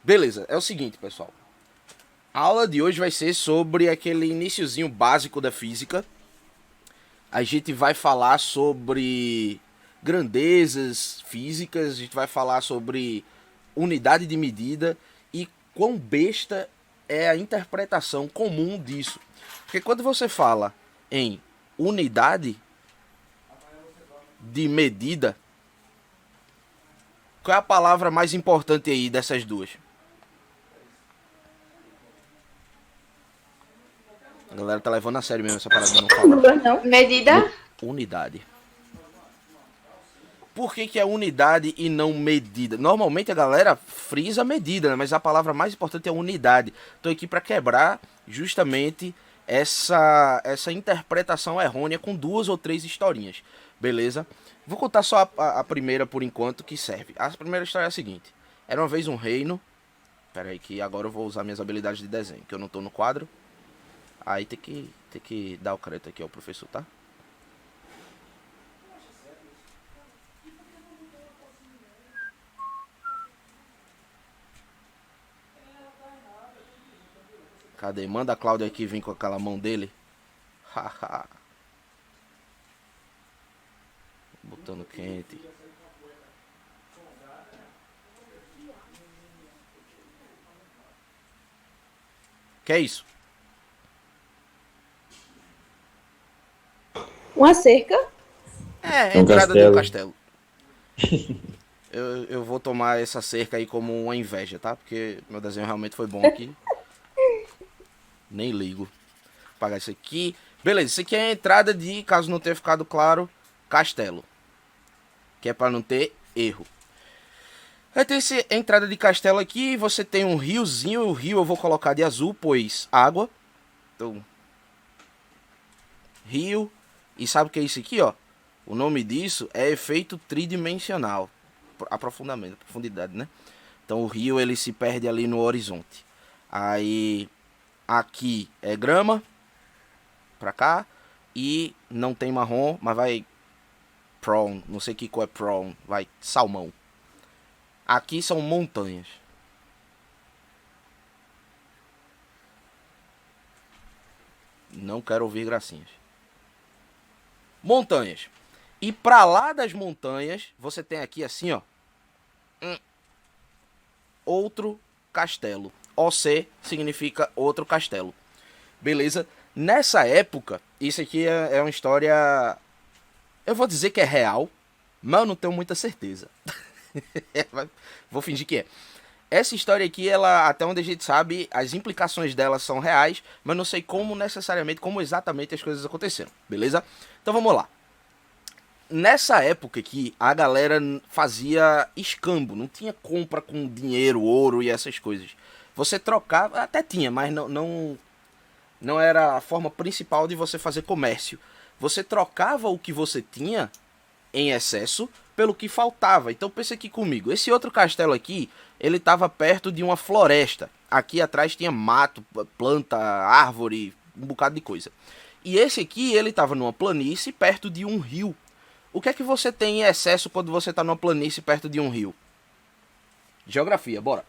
Beleza, é o seguinte, pessoal. A aula de hoje vai ser sobre aquele iniciozinho básico da física. A gente vai falar sobre grandezas físicas, a gente vai falar sobre unidade de medida e quão besta é a interpretação comum disso. Porque quando você fala em unidade de medida, qual é a palavra mais importante aí dessas duas? A galera tá levando a sério mesmo essa parada de não falar. Não. Medida? Unidade. Por que é unidade e não medida? Normalmente a galera frisa medida, né? Mas a palavra mais importante é unidade. Estou aqui para quebrar justamente essa interpretação errônea com 2 ou 3 historinhas. Beleza? Vou contar só a primeira por enquanto que serve. A primeira história é a seguinte. Era uma vez um reino. Pera aí que agora eu vou usar minhas habilidades de desenho, que eu não estou no quadro. Aí tem que dar o crédito aqui ao professor, tá? Cadê? Manda a Cláudia aqui vir com aquela mão dele. Haha. Botando quente. Que é isso? Uma cerca? É, a Um entrada de um castelo. castelo. Eu vou tomar essa cerca aí como uma inveja, tá? Porque meu desenho realmente foi bom aqui. Nem ligo. Vou pagar isso aqui. Beleza, isso aqui é a entrada de, caso não tenha ficado claro, castelo. Que é pra não ter erro. Aí tem essa entrada de castelo aqui. Você tem um riozinho. O rio eu vou colocar de azul, pois água. Então, rio. E sabe o que é isso aqui, ó? O nome disso é efeito tridimensional. Aprofundamento, profundidade, né? Então o rio ele se perde ali no horizonte. Aí aqui é grama pra cá e não tem marrom, mas vai prawn, não sei que cor é prawn, vai salmão. Aqui são montanhas. Não quero ouvir gracinhas. Montanhas. E pra lá das montanhas, você tem aqui assim, ó, outro castelo. OC significa outro castelo. Beleza? Nessa época, isso aqui é uma história, eu vou dizer que é real, mas eu não tenho muita certeza. Vou fingir que é. Essa história aqui, ela, até onde a gente sabe, as implicações dela são reais, mas não sei como necessariamente, como exatamente as coisas aconteceram, beleza? Então vamos lá. Nessa época aqui, a galera fazia escambo, não tinha compra com dinheiro, ouro e essas coisas. Você trocava, até tinha, mas não era a forma principal de você fazer comércio. Você trocava o que você tinha em excesso pelo que faltava. Então pense aqui comigo. Esse outro castelo aqui, ele estava perto de uma floresta. Aqui atrás tinha mato, planta, árvore, um bocado de coisa. E esse aqui, ele estava numa planície perto de um rio. O que é que você tem em excesso quando você está numa planície perto de um rio? Geografia, bora.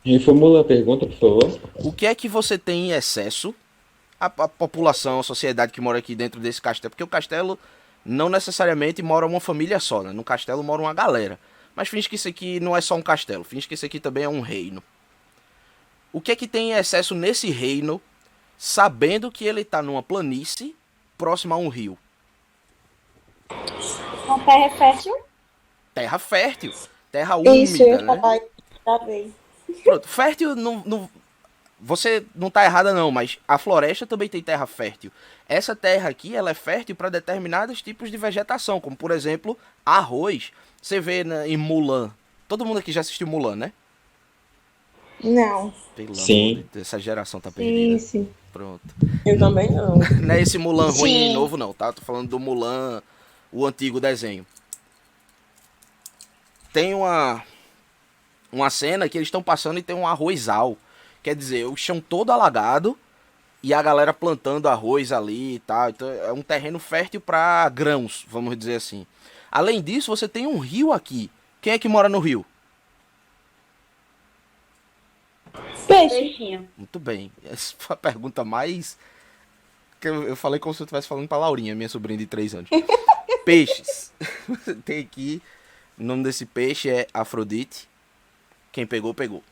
Reformula a pergunta, por favor. O que é que você tem em excesso? A população, a sociedade que mora aqui dentro desse castelo. Porque o castelo não necessariamente mora uma família só, né? No castelo mora uma galera. Mas finge que isso aqui não é só um castelo. Finge que isso aqui também é um reino. O que é que tem em excesso nesse reino, sabendo que ele está numa planície próxima a um rio? Uma terra fértil? Terra fértil. Terra Isso, eu úmida, ia né? falar da vez. Pronto, fértil você não tá errada não, mas a floresta também tem terra fértil. Essa terra aqui, ela é fértil para determinados tipos de vegetação, como por exemplo, arroz. Você vê em Mulan. Todo mundo aqui já assistiu Mulan, né? Não. Pelo amor de Sim. Deus, essa geração tá Sim, perdida. sim. Pronto. Eu também não. Não é esse Mulan ruim Sim. novo não, tá? Tô falando do Mulan, o antigo desenho. Tem uma cena que eles estão passando e tem um arrozal. Quer dizer, o chão todo alagado e a galera plantando arroz ali e tal. Então é um terreno fértil para grãos, vamos dizer assim. Além disso, você tem um rio aqui. Quem é que mora no rio? Peixe. Peixinho. Muito bem. Essa foi a pergunta mais... que eu falei como se eu estivesse falando pra Laurinha, minha sobrinha de 3 anos. Peixes. Você tem aqui... O nome desse peixe é Afrodite. Quem pegou, pegou.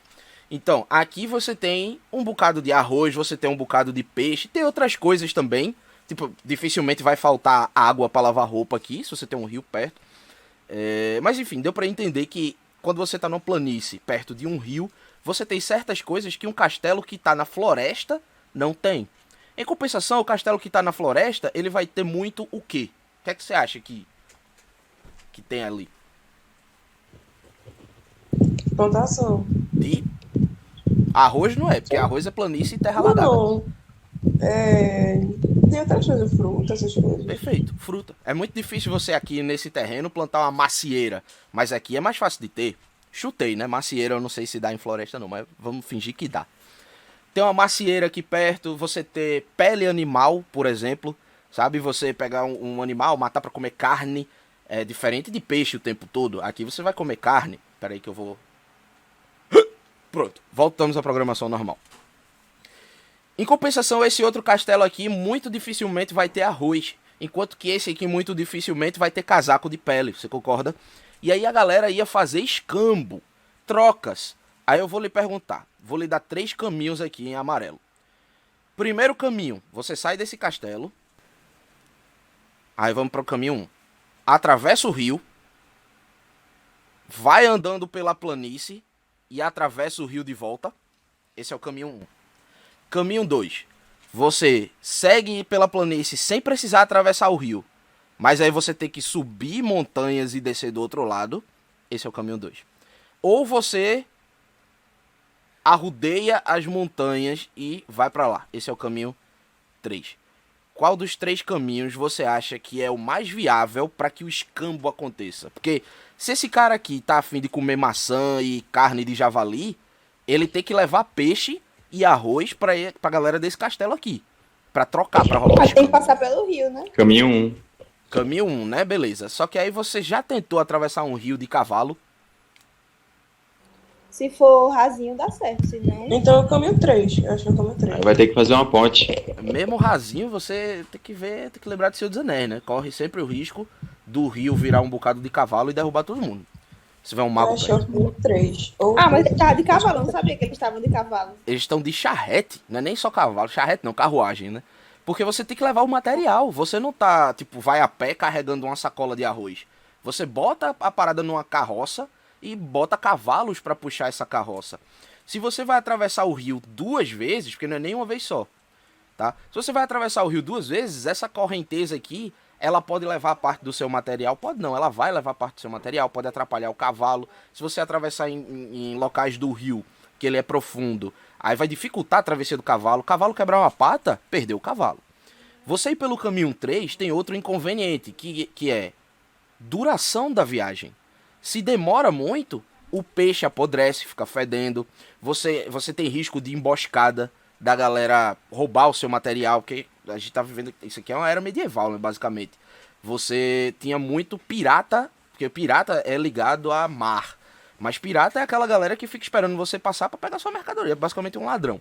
Então, aqui você tem um bocado de arroz, você tem um bocado de peixe, tem outras coisas também. Tipo, dificilmente vai faltar água para lavar roupa aqui, se você tem um rio perto. Mas enfim, deu para entender que quando você tá numa planície perto de um rio, você tem certas coisas que um castelo que tá na floresta não tem. Em compensação, o castelo que tá na floresta, ele vai ter muito o quê? O que é que você acha que tem ali? Plantação. De arroz não é, porque arroz é planície e terra alagada. Não. Tem outras coisas, fruta, essas coisas. Perfeito, fruta. É muito difícil você aqui nesse terreno plantar uma macieira, mas aqui é mais fácil de ter. Chutei, né? Macieira eu não sei se dá em floresta não, mas vamos fingir que dá. Tem uma macieira aqui perto, você ter pele animal, por exemplo, sabe? Você pegar um animal, matar pra comer carne, é diferente de peixe o tempo todo. Aqui você vai comer carne. Pera aí que eu vou... Pronto, voltamos à programação normal. Em compensação, esse outro castelo aqui muito dificilmente vai ter arroz. Enquanto que esse aqui muito dificilmente vai ter casaco de pele, você concorda? E aí a galera ia fazer escambo, trocas. Aí eu vou lhe perguntar, vou lhe dar 3 caminhos aqui em amarelo. Primeiro caminho, você sai desse castelo. Aí vamos para o caminho 1. Atravessa o rio. Vai andando pela planície e atravessa o rio de volta. Esse é o caminho 1. Caminho 2. Você segue pela planície sem precisar atravessar o rio. Mas aí você tem que subir montanhas e descer do outro lado. Esse é o caminho 2. Ou você arrodeia as montanhas e vai pra lá. Esse é o caminho 3. Qual dos 3 caminhos você acha que é o mais viável para que o escambo aconteça? Porque se esse cara aqui tá afim de comer maçã e carne de javali, ele tem que levar peixe e arroz pra galera desse castelo aqui. Pra trocar, pra rolar o Mas tem que escambo. passar pelo rio, né? Caminho 1. Caminho 1, né? Beleza. Só que aí você já tentou atravessar um rio de cavalo. Se for rasinho, dá certo. Se não... Então eu caminho 3. Eu acho que eu caminho 3. Aí vai ter que fazer uma ponte. Mesmo rasinho, você tem que ver, tem que lembrar de Senhor dos Anéis, né? Corre sempre o risco do rio virar um bocado de cavalo e derrubar todo mundo. Se tiver um Eu mago acho que eu perto. caminho 3. mas ele tava de cavalo. Eu não sabia que eles estavam de cavalo. Eles estão de charrete, não é nem só cavalo, charrete não, carruagem, né? Porque você tem que levar o material. Você não tá, tipo, vai a pé carregando uma sacola de arroz. Você bota a parada numa carroça e bota cavalos pra puxar essa carroça. Se você vai atravessar o rio 2 vezes, porque não é nem uma vez só, tá? Se você vai atravessar o rio 2 vezes, essa correnteza aqui, ela pode levar parte do seu material, pode não, ela vai levar parte do seu material, pode atrapalhar o cavalo. Se você atravessar em locais do rio, que ele é profundo, aí vai dificultar a travessia do cavalo. O cavalo quebrar uma pata, perdeu o cavalo. Você ir pelo caminho 3 tem outro inconveniente, que é duração da viagem. Se demora muito, o peixe apodrece, fica fedendo. Você tem risco de emboscada, da galera roubar o seu material, porque a gente tá vivendo... Isso aqui é uma era medieval, né, basicamente. Você tinha muito pirata, porque pirata é ligado a mar. Mas pirata é aquela galera que fica esperando você passar pra pegar sua mercadoria, basicamente um ladrão.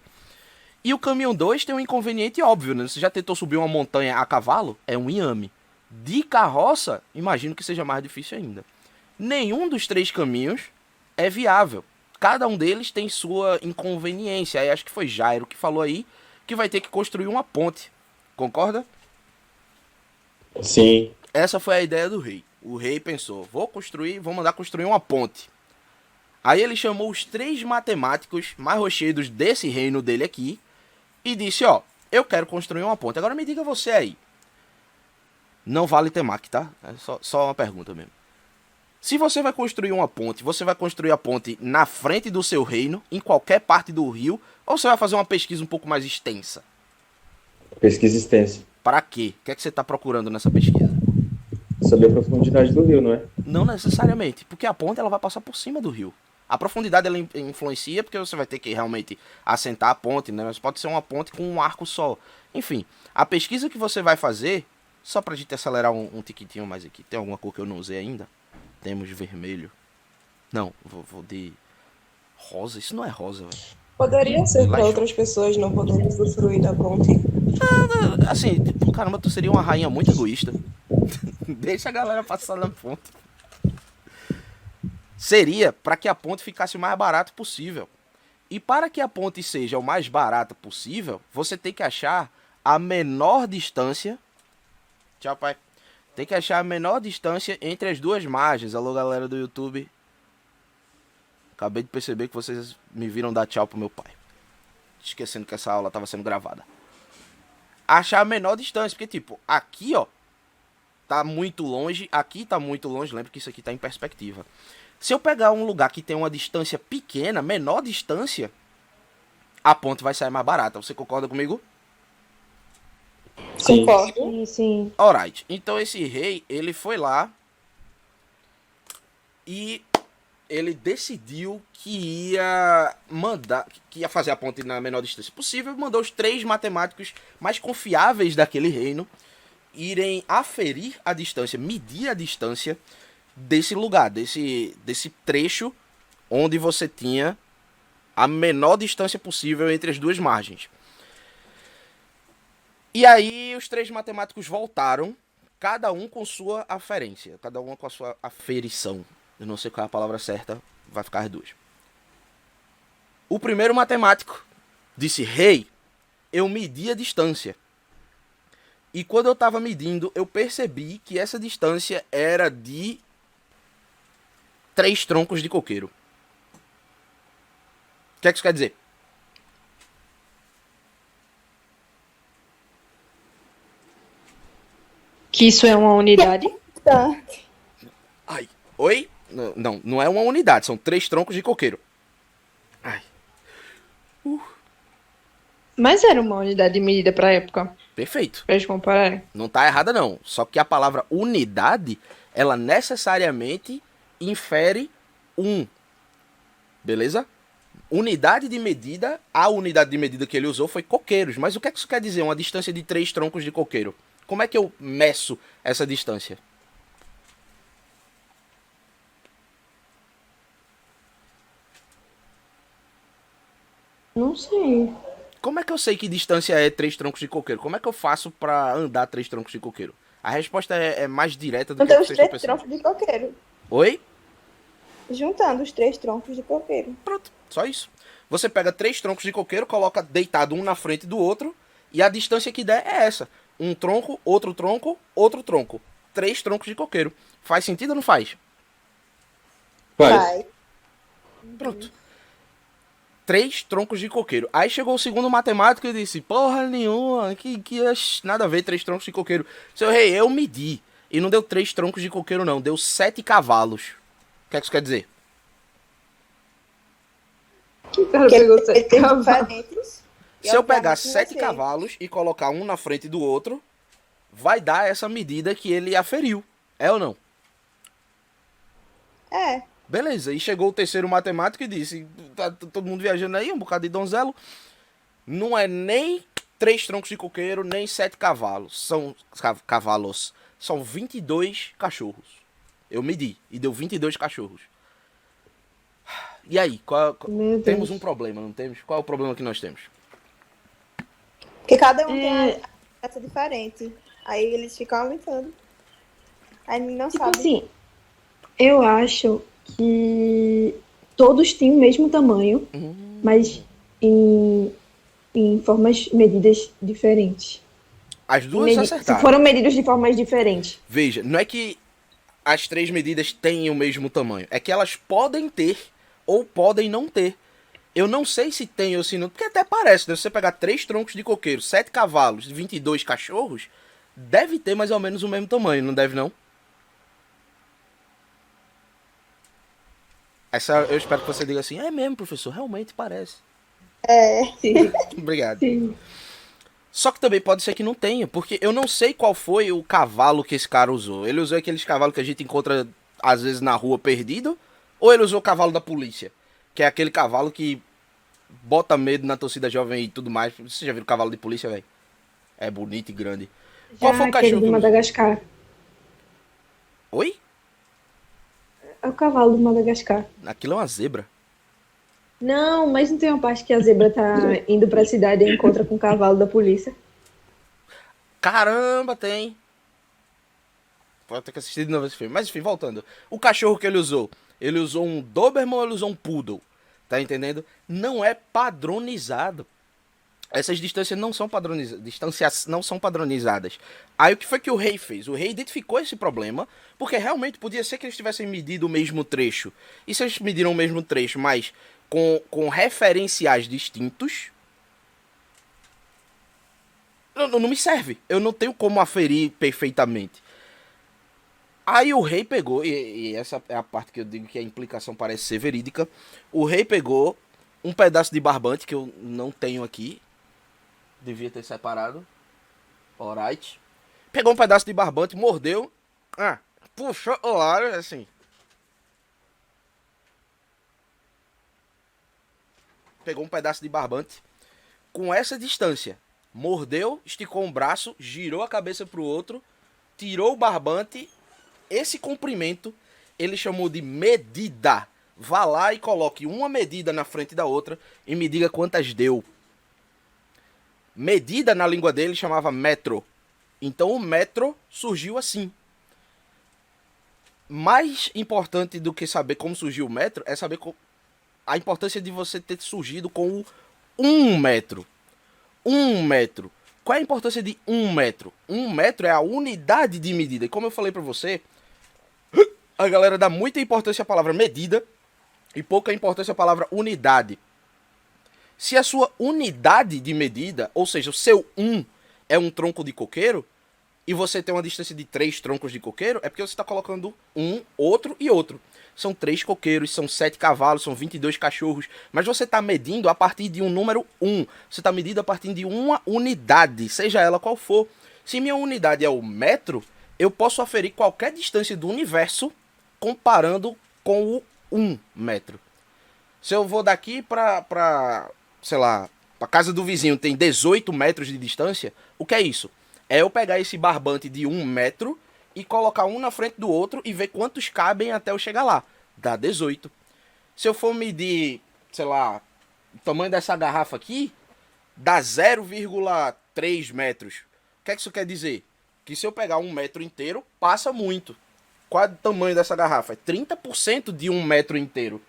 E o caminho 2 tem um inconveniente óbvio, né? Você já tentou subir uma montanha a cavalo? É um inhame. De carroça, imagino que seja mais difícil ainda. Nenhum dos 3 caminhos é viável. Cada um deles tem sua inconveniência. Aí acho que foi Jairo que falou aí que vai ter que construir uma ponte. Concorda? Sim. Essa foi a ideia do rei. O rei pensou, vou mandar construir uma ponte. Aí ele chamou os 3 matemáticos mais rochedos desse reino dele aqui e disse, ó, eu quero construir uma ponte. Agora me diga você aí. Não vale temaki, tá? É só uma pergunta mesmo. Se você vai construir uma ponte, você vai construir a ponte na frente do seu reino, em qualquer parte do rio, ou você vai fazer uma pesquisa um pouco mais extensa? Pesquisa extensa. Para quê? O que é que você está procurando nessa pesquisa? Saber a profundidade do rio, não é? Não necessariamente, porque a ponte ela vai passar por cima do rio. A profundidade ela influencia porque você vai ter que realmente assentar a ponte, né? Mas pode ser uma ponte com um arco só. Enfim, a pesquisa que você vai fazer Só pra gente acelerar um tiquitinho mais aqui. Tem alguma cor que eu não usei ainda? Temos vermelho. Não, vou de rosa. Isso não é rosa, velho. Poderia ser para Relaxa. outras pessoas não poderem usufruir da ponte. Assim, tipo, caramba, tu seria uma rainha muito egoísta. Deixa a galera passar na ponte. Seria para que a ponte ficasse o mais barato possível. E para que a ponte seja o mais barata possível, você tem que achar a menor distância. Tchau, pai. Tem que achar a menor distância entre as duas margens. Alô, galera do YouTube. Acabei de perceber que vocês me viram dar tchau pro meu pai. Esquecendo que essa aula estava sendo gravada. Achar a menor distância. Porque, tipo, aqui, ó, tá muito longe. Aqui tá muito longe. Lembra que isso aqui tá em perspectiva. Se eu pegar um lugar que tem uma distância pequena, menor distância, a ponte vai sair mais barata. Você concorda comigo? Sim. Concordo. Sim, sim. Alright. Então esse rei, ele foi lá e ele decidiu que ia fazer a ponte na menor distância possível. Mandou os 3 matemáticos mais confiáveis daquele reino irem aferir a distância, medir a distância desse lugar, desse trecho onde você tinha a menor distância possível entre as duas margens. E aí os 3 matemáticos voltaram, cada um com sua aferência, cada um com a sua aferição. Eu não sei qual é a palavra certa, vai ficar as duas. O primeiro matemático disse: "Rei, eu medi a distância. E quando eu estava medindo, eu percebi que essa distância era de 3 troncos de coqueiro." O que é que isso quer dizer? Que isso é uma unidade? Tá. Ai, oi? Não é uma unidade, são 3 troncos de coqueiro. Ai, Mas era uma unidade de medida pra época, perfeito. pra eles compararem. Não tá errada não. Só que a palavra unidade, ela necessariamente infere 1. Beleza? Unidade de medida, a unidade de medida que ele usou foi coqueiros. Mas o que é que isso quer dizer? Uma distância de 3 troncos de coqueiro. Como é que eu meço essa distância? Não sei. Como é que eu sei que distância é 3 troncos de coqueiro? Como é que eu faço pra andar 3 troncos de coqueiro? A resposta é mais direta do que Juntando os vocês estão 3 pensando. troncos de coqueiro. Oi? Juntando os 3 troncos de coqueiro. Pronto, só isso. Você pega 3 troncos de coqueiro, coloca deitado um na frente do outro, e a distância que der é essa. Um tronco, outro tronco, outro tronco. 3 troncos de coqueiro. Faz sentido ou não faz? Faz. Vai. Pronto. 3 troncos de coqueiro. Aí chegou o segundo matemático e disse: "Porra nenhuma, nada a ver 3 troncos de coqueiro." Seu rei, eu medi. E não deu 3 troncos de coqueiro não, deu 7 cavalos. O que é que isso quer dizer? Que cara Porque pegou ele sete tem cavalos? diferentes. Se eu pegar obviamente, 7 vai ser. cavalos e colocar um na frente do outro, vai dar essa medida que ele aferiu. É ou não? É. Beleza, e chegou o terceiro matemático e disse: "Tá todo mundo viajando aí, um bocado de donzelo. Não é nem 3 troncos de coqueiro, nem 7 cavalos. Cavalos. São 22 cachorros. Eu medi e deu 22 cachorros. E aí, Meu Deus. temos um problema, não temos? Qual é o problema que nós temos? Porque cada um tem É. essa diferente. Aí eles ficam aumentando. Aí não Tipo sabe. assim, eu acho que todos têm o mesmo tamanho, mas em formas medidas diferentes. As duas Se acertaram. foram medidos de formas diferentes. Veja, não é que as 3 medidas têm o mesmo tamanho. É que elas podem ter ou podem não ter. Eu não sei se tem ou se não. Porque até parece, né? Se você pegar 3 troncos de coqueiro, 7 cavalos e 22 cachorros, deve ter mais ou menos o mesmo tamanho, não deve não? Essa eu espero que você diga assim: "É mesmo, professor, realmente parece." É. Obrigado. Sim. Só que também pode ser que não tenha, porque eu não sei qual foi o cavalo que esse cara usou. Ele usou aqueles cavalos que a gente encontra às vezes na rua perdido, ou ele usou o cavalo da polícia, que é aquele cavalo que bota medo na torcida jovem e tudo mais. Você já viu o cavalo de polícia, velho? É bonito e grande. Qual Já foi o aquele cachorro do que ele usou? Madagascar. Oi? É o cavalo do Madagascar. Aquilo é uma zebra. Não, mas não tem uma parte que a zebra tá indo pra cidade e encontra com o cavalo da polícia. Caramba, tem. Vou ter que assistir de novo esse filme. Mas enfim, voltando. O cachorro que ele usou um Doberman ou ele usou um Poodle? Tá entendendo? Não é padronizado. Essas distâncias não são padronizadas. Distâncias não são padronizadas. Aí o que foi que o rei fez? O rei identificou esse problema, porque realmente podia ser que eles tivessem medido o mesmo trecho. E se eles mediram o mesmo trecho, mas com referenciais distintos, não me serve. Eu não tenho como aferir perfeitamente. Aí o rei pegou, e essa é a parte que eu digo que a implicação parece ser verídica. O rei pegou um pedaço de barbante, que eu não tenho aqui. Devia ter separado. Alright. Pegou um pedaço de barbante, mordeu. Puxou o ar, assim. Pegou um pedaço de barbante. Com essa distância. Mordeu, esticou um braço, girou a cabeça pro outro. Tirou o barbante. Esse comprimento ele chamou de medida. Vá lá e coloque uma medida na frente da outra e me diga quantas deu. Medida na língua dele chamava metro. Então o metro surgiu assim. Mais importante do que saber como surgiu o metro é saber a importância de você ter surgido com o 1 metro. 1 metro. Qual é a importância de 1 metro? 1 metro é a unidade de medida. E como eu falei pra você, a galera dá muita importância à palavra medida e pouca importância à palavra unidade. Se a sua unidade de medida, ou seja, o seu 1 é um tronco de coqueiro, e você tem uma distância de 3 troncos de coqueiro, é porque você está colocando um, outro e outro. São 3 coqueiros, são 7 cavalos, são 22 cachorros, mas você está medindo a partir de um número 1. Você está medindo a partir de uma unidade, seja ela qual for. Se minha unidade é o metro, eu posso aferir qualquer distância do universo comparando com o 1 metro. Se eu vou daqui pra sei lá, pra casa do vizinho tem 18 metros de distância, o que é isso? É eu pegar esse barbante de 1 metro e colocar um na frente do outro e ver quantos cabem até eu chegar lá. Dá 18. Se eu for medir, sei lá, o tamanho dessa garrafa aqui, dá 0,3 metros. O que é que isso quer dizer? Que se eu pegar 1 metro inteiro, passa muito. Qual é o tamanho dessa garrafa? É 30% de 1 metro inteiro.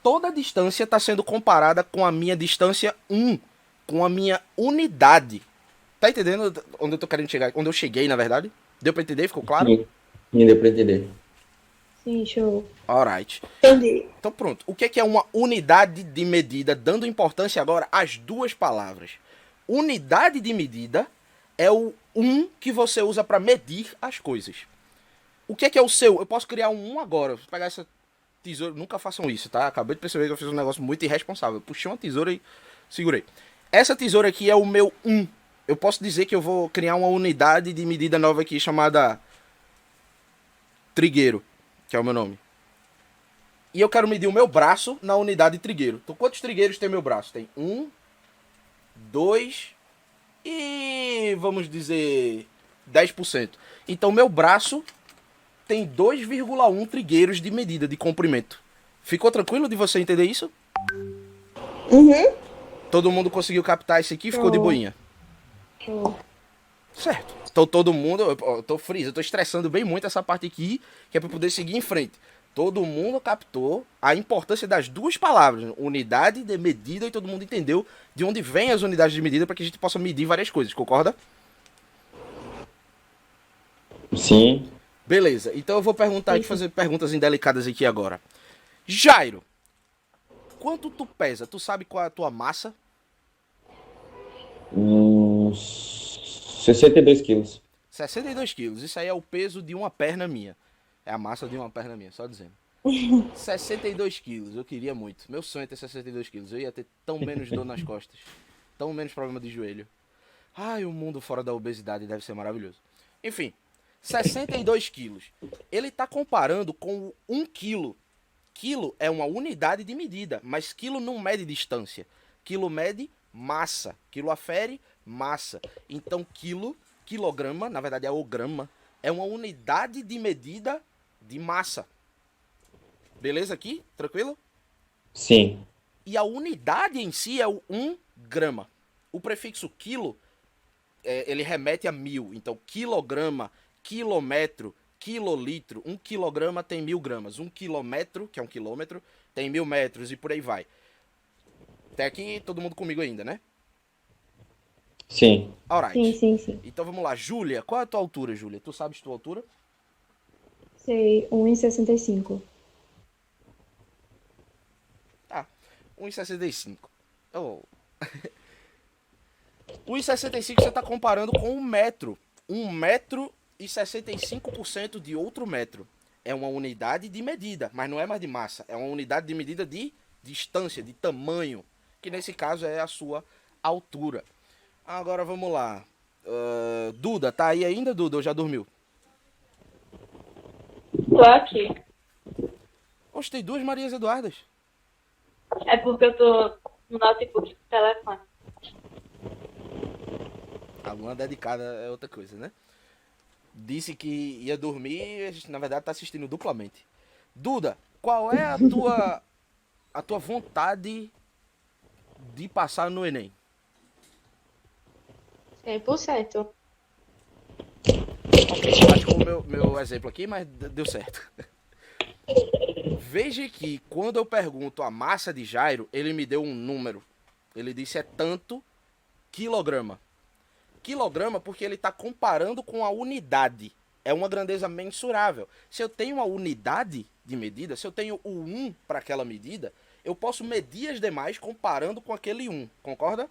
Toda a distância está sendo comparada com a minha distância 1, com a minha unidade. Tá entendendo onde eu tô querendo chegar? Onde eu cheguei, na verdade? Deu pra entender? Ficou claro? Sim, deu pra entender. Sim, show. Alright. Entendi. Então pronto. O que é uma unidade de medida? Dando importância agora às duas palavras. Unidade de medida é o 1 que você usa para medir as coisas. O que é o seu? Eu posso criar um 1 agora. Vou pegar essa tesoura. Nunca façam isso, tá? Acabei de perceber que eu fiz um negócio muito irresponsável. Eu puxei uma tesoura e segurei. Essa tesoura aqui é o meu 1. Eu posso dizer que eu vou criar uma unidade de medida nova aqui chamada trigueiro, que é o meu nome. E eu quero medir o meu braço na unidade de trigueiro. Então quantos trigueiros tem meu braço? Tem 1, 2 e vamos dizer 10%. Então meu braço tem 2,1 trigueiros de medida de comprimento. Ficou tranquilo de você entender isso? Uhum. Todo mundo conseguiu captar isso aqui e ficou de boinha. Certo. Então todo mundo, eu tô freeze, eu tô estressando bem muito essa parte aqui, que é pra poder seguir em frente. Todo mundo captou a importância das duas palavras, unidade de medida, e todo mundo entendeu de onde vem as unidades de medida para que a gente possa medir várias coisas, concorda? Sim. Beleza, então eu vou perguntar aqui, fazer perguntas indelicadas aqui agora. Jairo, quanto tu pesa? Tu sabe qual é a tua massa? 62 quilos. 62 quilos, isso aí é o peso de uma perna minha. É a massa de uma perna minha, só dizendo. 62 quilos, eu queria muito. Meu sonho é ter 62 quilos, eu ia ter tão menos dor nas costas. Tão menos problema de joelho. Ai, o mundo fora da obesidade deve ser maravilhoso. Enfim, 62 quilos. Ele tá comparando com 1 quilo. Quilo é uma unidade de medida, mas quilo não mede distância. Quilo mede massa. Quilo afere massa. Então, quilo quilograma, na verdade é o grama, é uma unidade de medida de massa. Beleza aqui? Tranquilo? Sim. E a unidade em si é o 1 grama. O prefixo quilo, ele remete a 1000. Então, quilograma, quilômetro, quilolitro. 1 quilograma tem 1000 gramas. 1 quilômetro, que é 1 quilômetro, tem 1000 metros e por aí vai. Até aqui, todo mundo comigo ainda, né? Sim. Alright. Sim. Então vamos lá. Júlia, qual é a tua altura, Júlia? Tu sabes tua altura? Sei, 1,65. Tá. 1,65. Oh. 1,65 você tá comparando com 1 metro. 1 metro e 65% de outro metro. É uma unidade de medida, mas não é mais de massa. É uma unidade de medida de distância, de tamanho. Que nesse caso é a sua altura. Agora vamos lá. Duda, tá aí ainda, Duda? Ou já dormiu? Tô aqui. Oxe, tem duas Marias Eduardas. É porque eu tô no notebook do telefone. Aluna dedicada é outra coisa, né? Disse que ia dormir e na verdade tá assistindo duplamente. Duda, qual é a tua vontade de passar no Enem? 100%. Ok, acho que o meu exemplo aqui, mas deu certo. Veja que quando eu pergunto a massa de Jairo, ele me deu um número. Ele disse é tanto quilograma. Quilograma porque ele está comparando com a unidade. É uma grandeza mensurável. Se eu tenho uma unidade de medida, se eu tenho o 1 para aquela medida, eu posso medir as demais comparando com aquele 1. Concorda?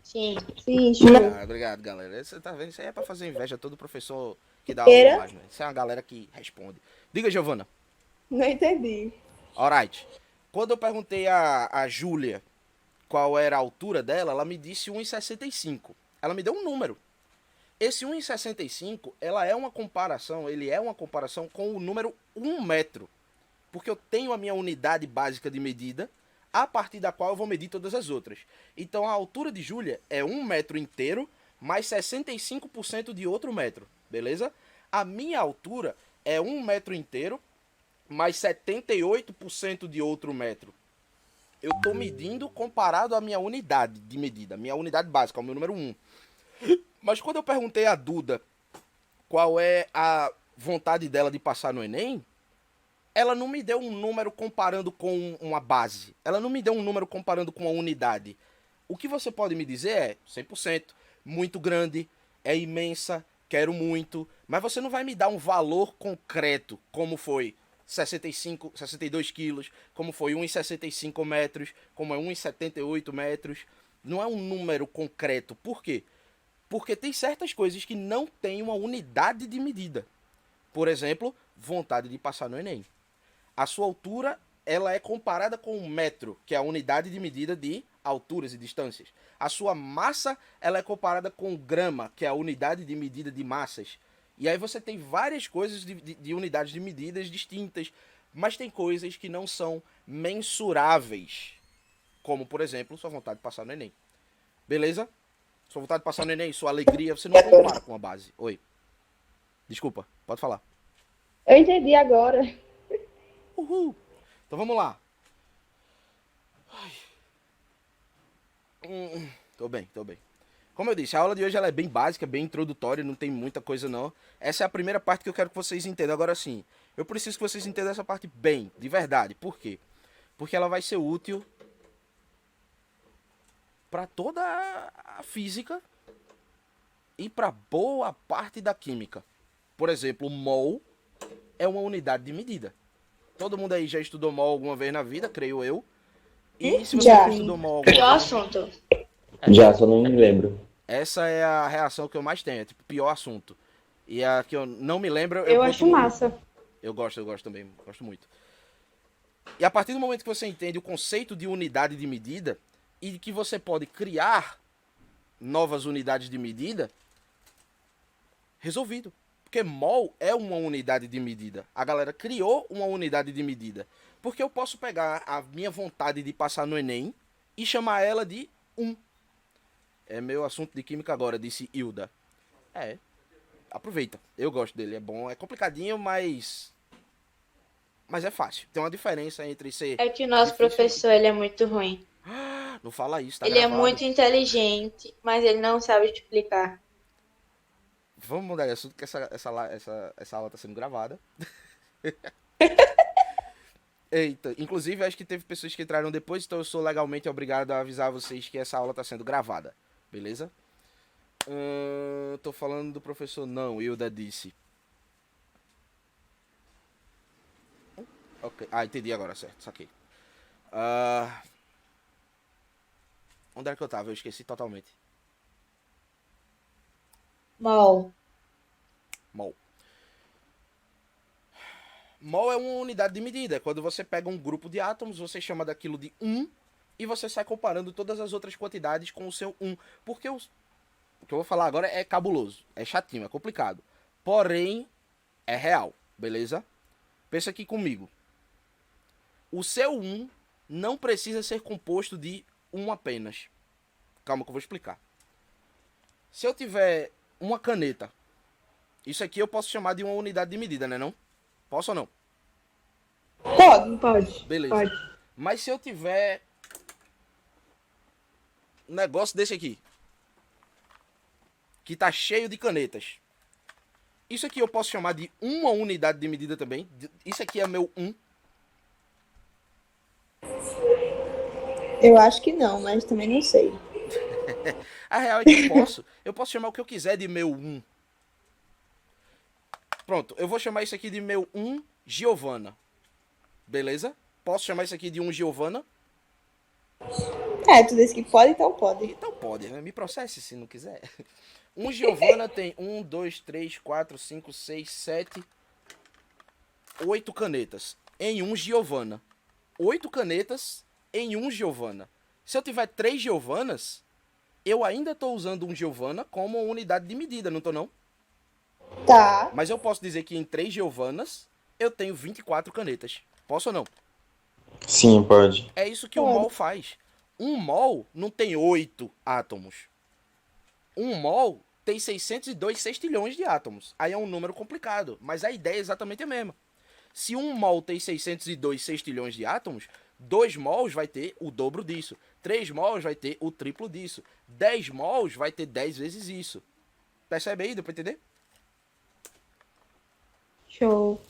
Sim. Sim, show. Obrigado, galera. Você tá vendo? Isso aí é para fazer inveja a todo professor que dá aula Era? online. Isso é uma galera que responde. Diga, Giovana. Não entendi. Alright. Quando eu perguntei a Júlia qual era a altura dela, ela me disse 1,65. Ela me deu um número. Esse 1,65, ele é uma comparação com o número 1 metro. Porque eu tenho a minha unidade básica de medida, a partir da qual eu vou medir todas as outras. Então a altura de Júlia é 1 metro inteiro, mais 65% de outro metro. Beleza? A minha altura é 1 metro inteiro, mais 78% de outro metro. Eu estou medindo comparado à minha unidade de medida, minha unidade básica, o meu número 1. Mas quando eu perguntei a Duda qual é a vontade dela de passar no Enem, ela não me deu um número comparando com uma base. Ela não me deu um número comparando com uma unidade. O que você pode me dizer é 100%, muito grande, é imensa, quero muito, mas você não vai me dar um valor concreto, como foi 62 quilos, como foi 1,65 metros, como é 1,78 metros. Não é um número concreto. Por quê? Porque tem certas coisas que não têm uma unidade de medida. Por exemplo, vontade de passar no Enem. A sua altura, ela é comparada com um metro, que é a unidade de medida de alturas e distâncias. A sua massa, ela é comparada com grama, que é a unidade de medida de massas. E aí você tem várias coisas de unidades de medidas distintas, mas tem coisas que não são mensuráveis. Como, por exemplo, sua vontade de passar no Enem. Beleza? Sua vontade de passar no Enem, sua alegria, você não compara com a base. Oi. Desculpa, pode falar. Eu entendi agora. Uhul. Então vamos lá. Tô bem. Como eu disse, a aula de hoje ela é bem básica, bem introdutória, não tem muita coisa não. Essa é a primeira parte que eu quero que vocês entendam. Agora sim, eu preciso que vocês entendam essa parte bem, de verdade. Por quê? Porque ela vai ser útil para toda a física e para boa parte da química. Por exemplo, mol é uma unidade de medida. Todo mundo aí já estudou mol alguma vez na vida, creio eu. E se você Já. não estudou mol alguma Pior vez, assunto. Já, só não me lembro. essa é a reação que eu mais tenho, é tipo, pior assunto. E a que eu não me lembro, Eu boto acho no- massa. Eu gosto também, gosto muito. E a partir do momento que você entende o conceito de unidade de medida e que você pode criar novas unidades de medida, resolvido. Porque mol é uma unidade de medida. A galera criou uma unidade de medida. Porque eu posso pegar a minha vontade de passar no Enem e chamar ela de 1. É meu assunto de química agora, disse Hilda. É, aproveita. Eu gosto dele, é bom. É complicadinho, mas é fácil. Tem uma diferença entre ser É que o nosso difícil... professor, ele é muito ruim. Não fala isso, tá Ele é gravado. muito inteligente, mas ele não sabe explicar. Vamos mudar de assunto, que essa aula tá sendo gravada. Eita, inclusive acho que teve pessoas que entraram depois, então eu sou legalmente obrigado a avisar vocês que essa aula tá sendo gravada, beleza? Tô falando do professor não, Hilda disse. Ok, entendi agora, certo, saquei. Onde era que eu tava? Eu esqueci totalmente. Mol. Mol. Mol é uma unidade de medida. Quando você pega um grupo de átomos, você chama daquilo de 1 e você sai comparando todas as outras quantidades com o seu 1. Porque o que eu vou falar agora é cabuloso, é chatinho, é complicado. Porém, é real, beleza? Pensa aqui comigo. O seu 1 não precisa ser composto de 1 apenas. Calma que eu vou explicar. Se eu tiver uma caneta, isso aqui eu posso chamar de uma unidade de medida, né não? Posso ou não? Pode. Pode. Beleza. Pode. Mas se eu tiver um negócio desse aqui, que tá cheio de canetas, isso aqui eu posso chamar de uma unidade de medida também? Isso aqui é meu 1? Eu acho que não, mas também não sei. A real é que eu posso chamar o que eu quiser de meu 1. Pronto, eu vou chamar isso aqui de meu 1 Giovana. Beleza? Posso chamar isso aqui de 1 Giovana? Tu disse que pode, então pode. Então pode, né? Me processe se não quiser. 1 Giovana tem 1, 2, 3, 4, 5, 6, 7, 8 canetas em 1 Giovana. 8 canetas em 1 Giovana. Se eu tiver 3 Giovanas, eu ainda estou usando um Giovana como unidade de medida, não tô não? Tá. Mas eu posso dizer que em 3 Giovanas eu tenho 24 canetas. Posso ou não? Sim, pode. É isso que o mol faz. Um mol não tem 8 átomos. Um mol tem 602 sextilhões de átomos. Aí é um número complicado, mas a ideia é exatamente a mesma. Se um mol tem 602 sextilhões de átomos, 2 mols vai ter o dobro disso. 3 mols vai ter o triplo disso. 10 mols vai ter 10 vezes isso. Percebe aí? Deu pra entender? Show.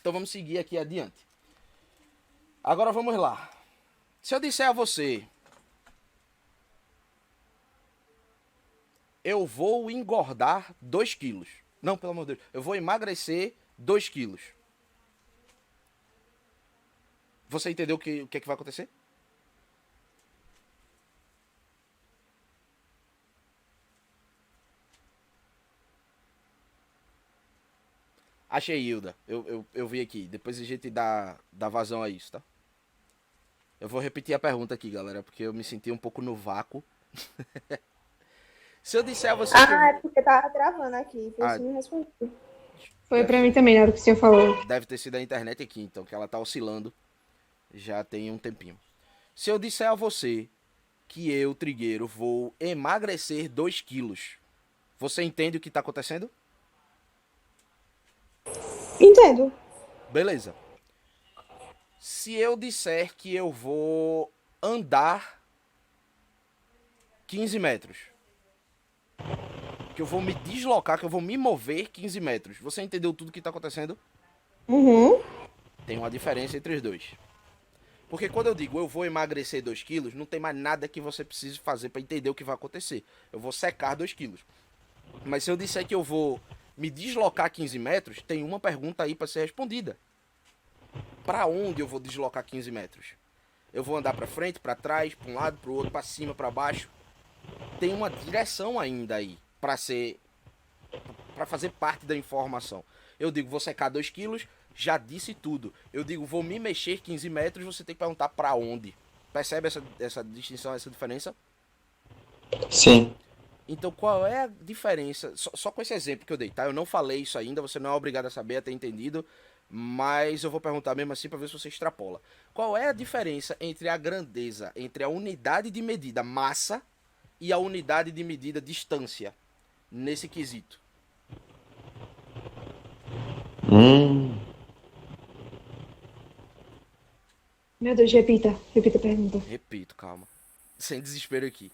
Então vamos seguir aqui adiante. Agora vamos lá. Se eu disser a você, eu vou engordar 2 quilos. Não, pelo amor de Deus. Eu vou emagrecer 2 quilos. Você entendeu o que é que vai acontecer? Achei, Hilda. Eu vi aqui. Depois a gente dá vazão a isso, tá? Eu vou repetir a pergunta aqui, galera, porque eu me senti um pouco no vácuo. Se eu disser a você que É porque tava gravando aqui, por isso me respondeu. Foi pra mim também, na hora que o senhor falou. deve ter sido a internet aqui, então, que ela tá oscilando já tem um tempinho. Se eu disser a você que eu, Trigueiro, vou emagrecer 2 quilos, você entende o que tá acontecendo? Entendo. Beleza. Se eu disser que eu vou andar 15 metros, que eu vou me deslocar, que eu vou me mover 15 metros, você entendeu tudo que tá acontecendo? Uhum. Tem uma diferença entre os dois. Porque quando eu digo eu vou emagrecer 2 quilos, não tem mais nada que você precise fazer para entender o que vai acontecer. Eu vou secar 2 quilos. Mas se eu disser que eu vou me deslocar 15 metros, tem uma pergunta aí para ser respondida. Para onde eu vou deslocar 15 metros? Eu vou andar para frente, para trás, para um lado, para o outro, para cima, para baixo? Tem uma direção ainda aí para fazer parte da informação. Eu digo vou secar 2 quilos, já disse tudo. Eu digo vou me mexer 15 metros, você tem que perguntar para onde. Percebe essa distinção, essa diferença? Sim. Então qual é a diferença? Só com esse exemplo que eu dei, tá? Eu não falei isso ainda, você não é obrigado a saber, a ter entendido, mas eu vou perguntar mesmo assim para ver se você extrapola. Qual é a diferença entre a grandeza, entre a unidade de medida massa e a unidade de medida distância nesse quesito? Meu Deus, repita a pergunta. Repito, calma. Sem desespero aqui.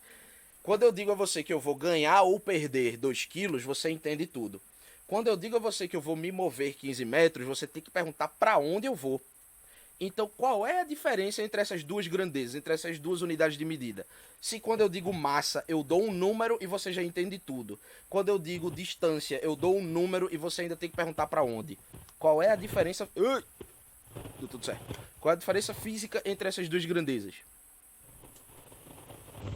Quando eu digo a você que eu vou ganhar ou perder 2 quilos, você entende tudo. Quando eu digo a você que eu vou me mover 15 metros, você tem que perguntar para onde eu vou. Então, qual é a diferença entre essas duas grandezas, entre essas duas unidades de medida? Se quando eu digo massa, eu dou um número e você já entende tudo. Quando eu digo distância, eu dou um número e você ainda tem que perguntar para onde. Qual é a diferença... Deu tudo certo. Qual é a diferença física entre essas duas grandezas?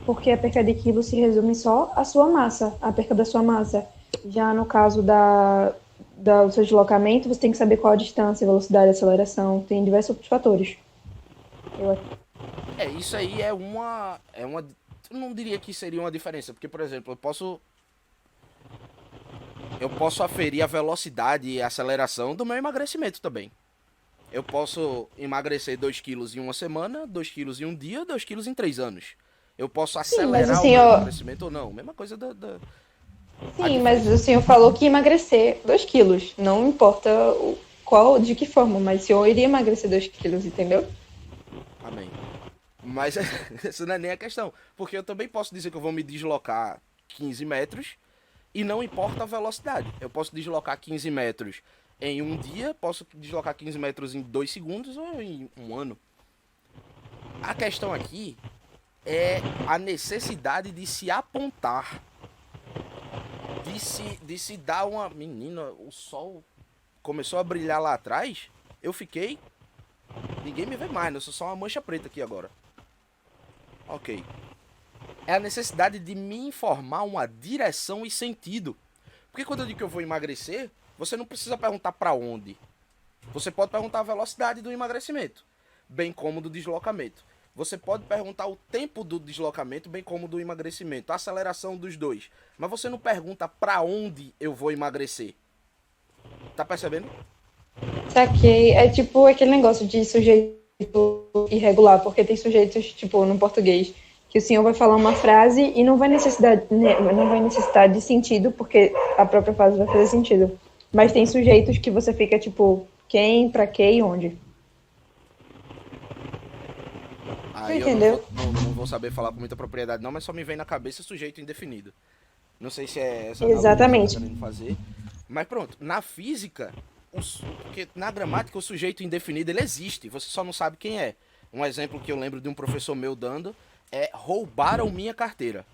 Porque a perca de quilo se resume só à sua massa, a perca da sua massa. Já no caso do seu deslocamento, você tem que saber qual a distância, velocidade, aceleração, tem diversos outros fatores. Isso aí é uma... Eu não diria que seria uma diferença, porque, por exemplo, eu posso aferir a velocidade e a aceleração do meu emagrecimento também. Eu posso emagrecer 2 quilos em uma semana, 2 quilos em um dia, 2 quilos em 3 anos. Eu posso acelerar o meu emagrecimento ou não. Mesma coisa Sim, mas o senhor falou que ia emagrecer 2 quilos. Não importa de que forma, mas o senhor iria emagrecer 2 quilos, entendeu? Amém. Mas essa não é nem a questão. Porque eu também posso dizer que eu vou me deslocar 15 metros e não importa a velocidade. Eu posso deslocar 15 metros em um dia, posso deslocar 15 metros em 2 segundos ou em um ano. A questão aqui é a necessidade de se apontar, de se dar uma... Menina, o sol começou a brilhar lá atrás, eu fiquei... Ninguém me vê mais, eu sou só uma mancha preta aqui agora. Ok. É a necessidade de me informar uma direção e sentido. Porque quando eu digo que eu vou emagrecer, você não precisa perguntar para onde. Você pode perguntar a velocidade do emagrecimento, bem como do deslocamento. Você pode perguntar o tempo do deslocamento, bem como do emagrecimento, a aceleração dos dois. Mas você não pergunta para onde eu vou emagrecer. Tá percebendo? Saquei. É tipo aquele negócio de sujeito irregular, porque tem sujeitos, tipo, no português, que o senhor vai falar uma frase e não vai necessitar de sentido, porque a própria frase vai fazer sentido. Mas tem sujeitos que você fica, tipo, quem, pra quê e onde. Aí entendeu? Eu não vou saber falar com muita propriedade não, mas só me vem na cabeça sujeito indefinido. Não sei se é essa Exatamente. que eu tô querendo fazer. Mas pronto, na física, porque na gramática o sujeito indefinido ele existe, você só não sabe quem é. Um exemplo que eu lembro de um professor meu dando é roubaram minha carteira.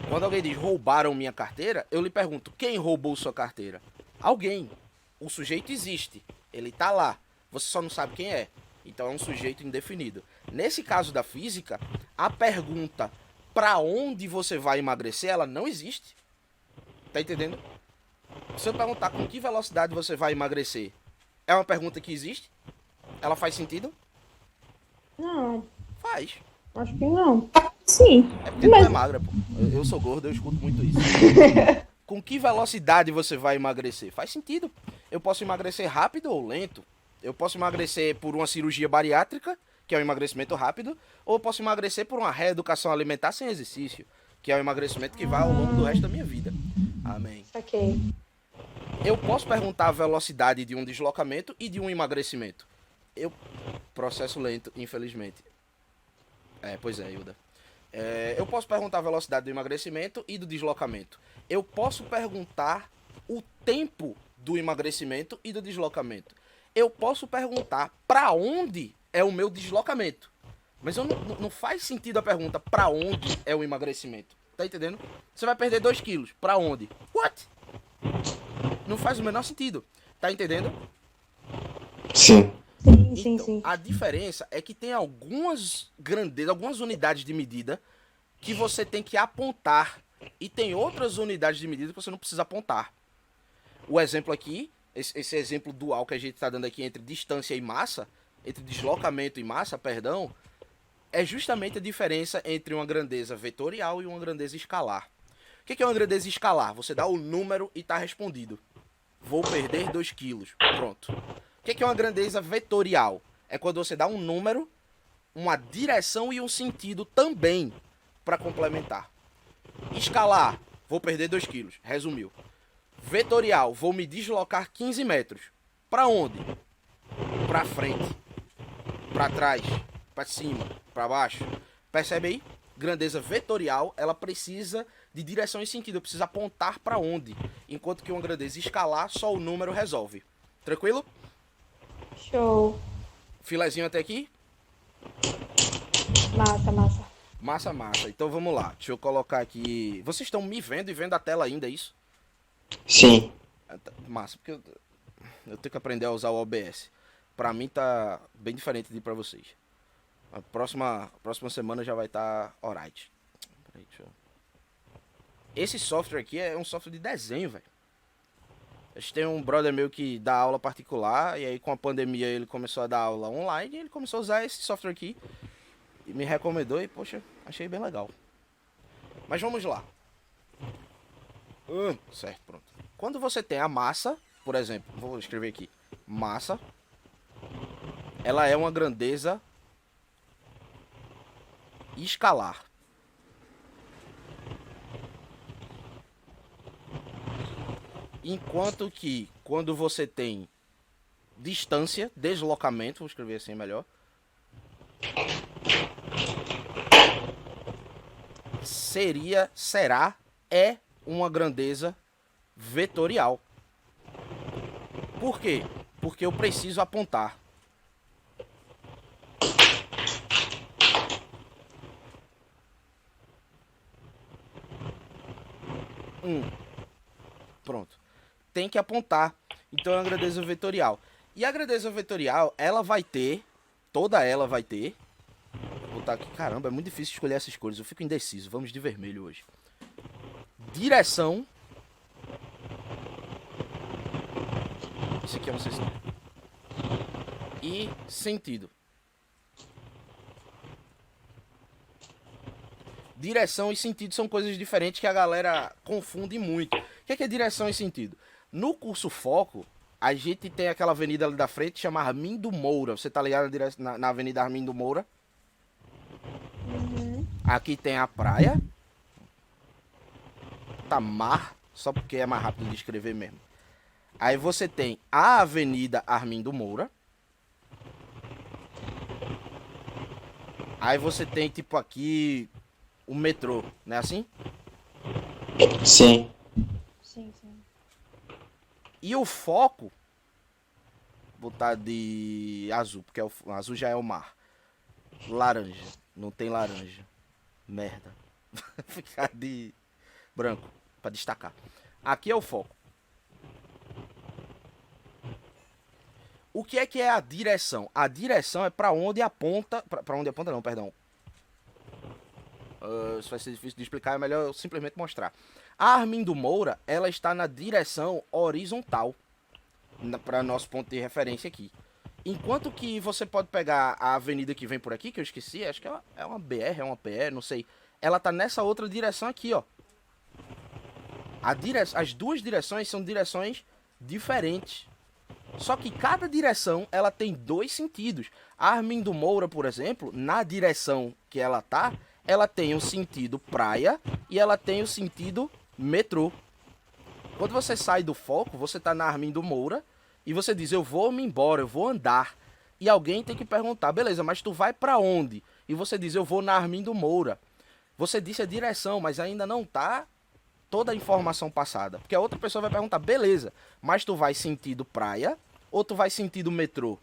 Quando alguém diz roubaram minha carteira, eu lhe pergunto, quem roubou sua carteira? Alguém. O sujeito existe, ele tá lá, você só não sabe quem é. Então é um sujeito indefinido. Nesse caso da física, a pergunta para onde você vai emagrecer, ela não existe. Tá entendendo? Se eu perguntar com que velocidade você vai emagrecer, é uma pergunta que existe? Ela faz sentido? Não, Faz. acho que não. Sim. É porque tu é magra, pô. Eu sou gordo, eu escuto muito isso. Com que velocidade você vai emagrecer? Faz sentido. Eu posso emagrecer rápido ou lento. Eu posso emagrecer por uma cirurgia bariátrica, que é um emagrecimento rápido, ou eu posso emagrecer por uma reeducação alimentar sem exercício, que é um emagrecimento que vai ao longo do resto da minha vida. Amém. Saquei. Eu posso perguntar a velocidade de um deslocamento e de um emagrecimento. Processo lento, infelizmente. Pois é, Hilda. Eu posso perguntar a velocidade do emagrecimento e do deslocamento. Eu posso perguntar o tempo do emagrecimento e do deslocamento. Eu posso perguntar para onde é o meu deslocamento. Mas não faz sentido a pergunta para onde é o emagrecimento. Tá entendendo? Você vai perder 2 quilos. Para onde? What? Não faz o menor sentido. Tá entendendo? Sim. Sim, Então, sim. a diferença é que tem algumas grandezas, algumas unidades de medida que você tem que apontar. E tem outras unidades de medida que você não precisa apontar. O exemplo aqui, esse exemplo dual que a gente está dando aqui entre distância e massa, entre deslocamento e massa, perdão, é justamente a diferença entre uma grandeza vetorial e uma grandeza escalar. O que é uma grandeza escalar? Você dá o número e está respondido. Vou perder 2 quilos. Pronto. O que é uma grandeza vetorial? É quando você dá um número, uma direção e um sentido também para complementar. Escalar, vou perder 2 quilos. Resumiu. Vetorial, vou me deslocar 15 metros. Pra onde? Pra frente. Pra trás. Pra cima. Pra baixo. Percebe aí? Grandeza vetorial, ela precisa de direção e sentido. Precisa apontar pra onde. Enquanto que uma grandeza escalar, só o número resolve. Tranquilo? Show. Filezinho até aqui? Massa, massa. Massa, massa. Então vamos lá. Deixa eu colocar aqui. Vocês estão me vendo e vendo a tela ainda, é isso? Sim. Massa, porque eu tenho que aprender a usar o OBS. Pra mim tá bem diferente de pra vocês. A próxima semana já vai estar alright. Peraí, deixa eu... Esse software aqui é um software de desenho, velho. A gente tem um brother meu que dá aula particular. E aí com a pandemia ele começou a dar aula online. E ele começou a usar esse software aqui. E me recomendou e, poxa, achei bem legal. Mas vamos lá. Certo, pronto. Quando você tem a massa, por exemplo, vou escrever aqui. Massa. Ela é uma grandeza escalar. Enquanto que quando você tem distância, deslocamento, vou escrever assim melhor. É uma grandeza vetorial. Por quê? Porque eu preciso apontar. Pronto. Tem que apontar. Então é uma grandeza vetorial. E a grandeza vetorial, ela vai ter, toda ela vai ter. Vou botar aqui, caramba, é muito difícil escolher essas cores. Eu fico indeciso. Vamos de vermelho hoje. Direção. Isso aqui eu não sei se... E sentido. Direção e sentido são coisas diferentes que a galera confunde muito. O que é direção e sentido? No curso Foco, a gente tem aquela avenida ali da frente, chama Armindo Moura. Você tá ligado na avenida Armindo Moura? Uhum. Aqui tem a praia. Tá mar, só porque é mais rápido de escrever mesmo. Aí você tem a avenida Armindo Moura. Aí você tem tipo aqui o metrô, não é assim? Sim. Sim, sim. E o foco, vou botar de azul, porque azul já é o mar. Laranja, não tem laranja. Merda. Ficar de branco, pra destacar. Aqui é o foco. O que é a direção? A direção é pra onde aponta... Pra onde aponta não, perdão. Isso vai ser difícil de explicar, é melhor eu simplesmente mostrar. A Armindo Moura, ela está na direção horizontal, para nosso ponto de referência aqui. Enquanto que você pode pegar a avenida que vem por aqui, que eu esqueci, acho que é uma BR, é uma PR, não sei. Ela tá nessa outra direção aqui, ó. As duas direções são direções diferentes. Só que cada direção, ela tem 2 sentidos. A Armindo Moura, por exemplo, na direção que ela tá, ela tem o sentido praia e ela tem o sentido metrô. Quando você sai do foco, você tá na Armindo Moura e você diz, eu vou me embora, eu vou andar. E alguém tem que perguntar, beleza, mas tu vai pra onde? E você diz, eu vou na Armindo Moura. Você disse a direção, mas ainda não tá toda a informação passada. Porque a outra pessoa vai perguntar, beleza, mas tu vai sentido praia ou tu vai sentido metrô?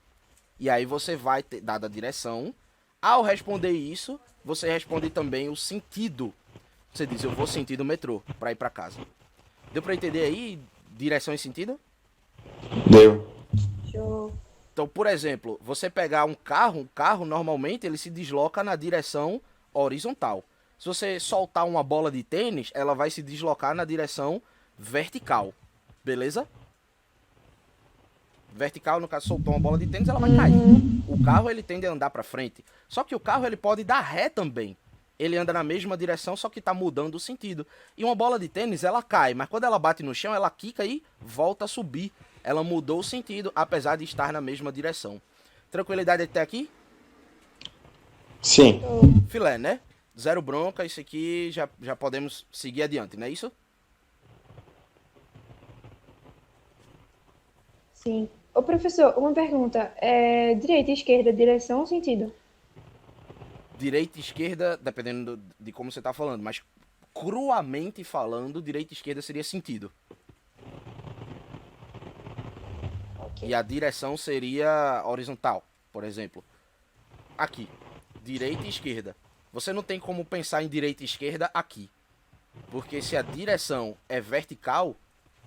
E aí você vai ter dado a direção. Ao responder isso, você responde também o sentido. Você diz, eu vou sentido metrô pra ir pra casa. Deu pra entender aí direção e sentido? Deu. Show. Então, por exemplo, você pegar um carro normalmente ele se desloca na direção horizontal. Se você soltar uma bola de tênis, ela vai se deslocar na direção vertical. Beleza? Vertical, no caso, soltou uma bola de tênis, ela vai cair. O carro, ele tende a andar pra frente. Só que o carro, ele pode dar ré também. Ele anda na mesma direção, só que tá mudando o sentido. E uma bola de tênis, ela cai, mas quando ela bate no chão, ela quica e volta a subir. Ela mudou o sentido, apesar de estar na mesma direção. Tranquilidade até aqui? Sim. Filé, né? zero bronca, isso aqui já podemos seguir adiante, não é isso? Sim. Ô, professor, uma pergunta. Direita e esquerda, direção ou sentido? Direita e esquerda, dependendo de como você tá falando, mas cruamente falando, direita e esquerda seria sentido. E a direção seria horizontal, por exemplo. Aqui, direita e esquerda. Você não tem como pensar em direita e esquerda aqui. Porque se a direção é vertical,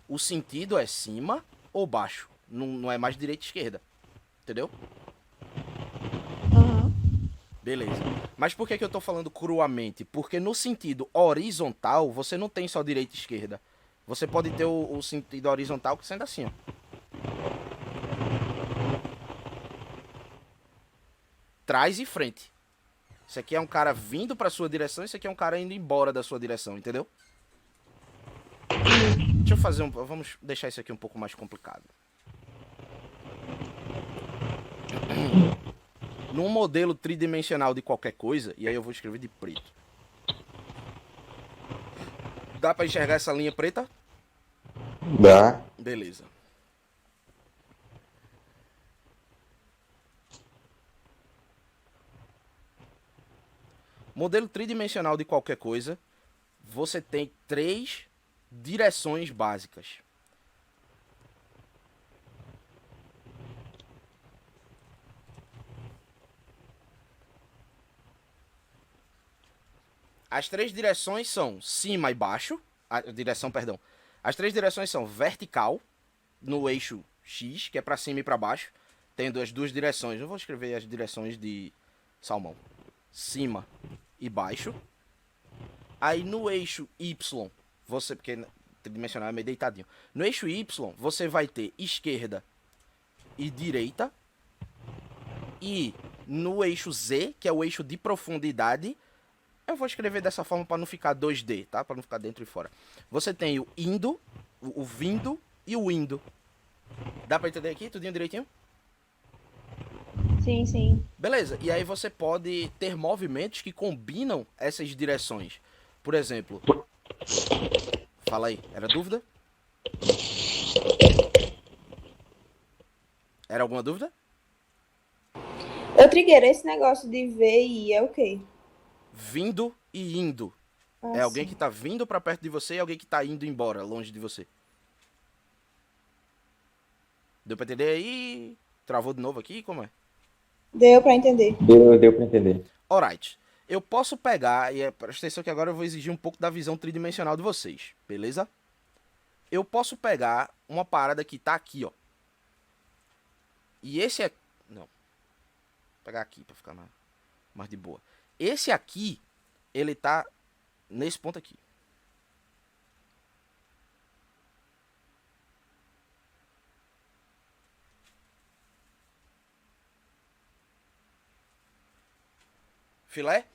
o sentido é cima ou baixo. Não é mais direita e esquerda. Entendeu? Aham. Beleza. Mas por que eu tô falando cruamente? Porque no sentido horizontal, você não tem só direita e esquerda. Você pode ter o sentido horizontal que sendo assim, ó. Trás e frente. Isso aqui é um cara vindo pra sua direção, isso aqui é um cara indo embora da sua direção, entendeu? Deixa eu fazer vamos deixar isso aqui um pouco mais complicado. Num modelo tridimensional de qualquer coisa, e aí eu vou escrever de preto. Dá pra enxergar essa linha preta? Dá. Beleza. Modelo tridimensional de qualquer coisa, você tem 3 direções básicas. As 3 direções são cima e baixo. Perdão. As 3 direções são vertical, no eixo X, que é para cima e para baixo. Tendo as 2 direções. Eu vou escrever as direções de salmão. Cima e baixo. Aí no eixo Y, porque tridimensional é meio deitadinho. No eixo Y, você vai ter esquerda e direita. E no eixo Z, que é o eixo de profundidade, eu vou escrever dessa forma para não ficar 2D, tá? Para não ficar dentro e fora. Você tem o indo, o vindo e o indo. Dá para entender aqui? Tudinho direitinho? Sim, sim. Beleza. E aí você pode ter movimentos que combinam essas direções. Por exemplo, fala aí, era dúvida? Era alguma dúvida? Eu trigueiro, esse negócio de ver e ir é o quê? Vindo e indo. Ah, É alguém sim. que tá vindo pra perto de você e alguém que tá indo embora, longe de você. Deu pra entender aí? Travou de novo aqui? Como é? Deu pra entender. Deu pra entender. Alright. Eu posso pegar, e presta atenção que agora eu vou exigir um pouco da visão tridimensional de vocês, beleza? Eu posso pegar uma parada que tá aqui, ó. E esse é... Não. Vou pegar aqui pra ficar mais de boa. Esse aqui, ele tá nesse ponto aqui. Filé?